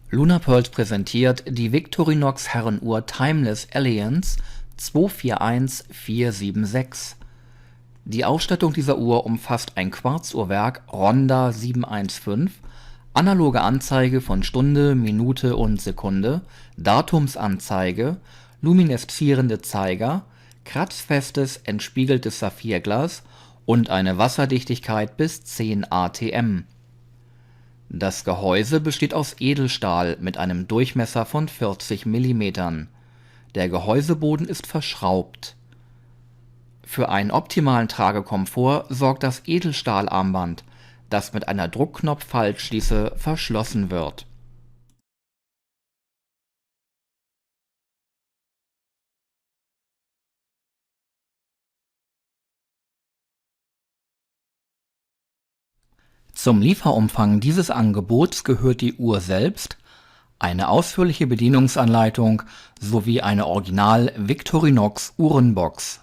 Lunapearls präsentiert die Victorinox Herrenuhr Timeless Alliance 241476. Die Ausstattung dieser Uhr umfasst ein Quarzuhrwerk Ronda 715, analoge Anzeige von Stunde, Minute und Sekunde, Datumsanzeige, lumineszierende Zeiger, kratzfestes entspiegeltes Saphirglas und eine Wasserdichtigkeit bis 10 atm. Das Gehäuse besteht aus Edelstahl mit einem Durchmesser von 40 mm. Der Gehäuseboden ist verschraubt. Für einen optimalen Tragekomfort sorgt das Edelstahlarmband, das mit einer Druckknopf-Faltschließe verschlossen wird. Zum Lieferumfang dieses Angebots gehört die Uhr selbst, eine ausführliche Bedienungsanleitung sowie eine Original Victorinox Uhrenbox.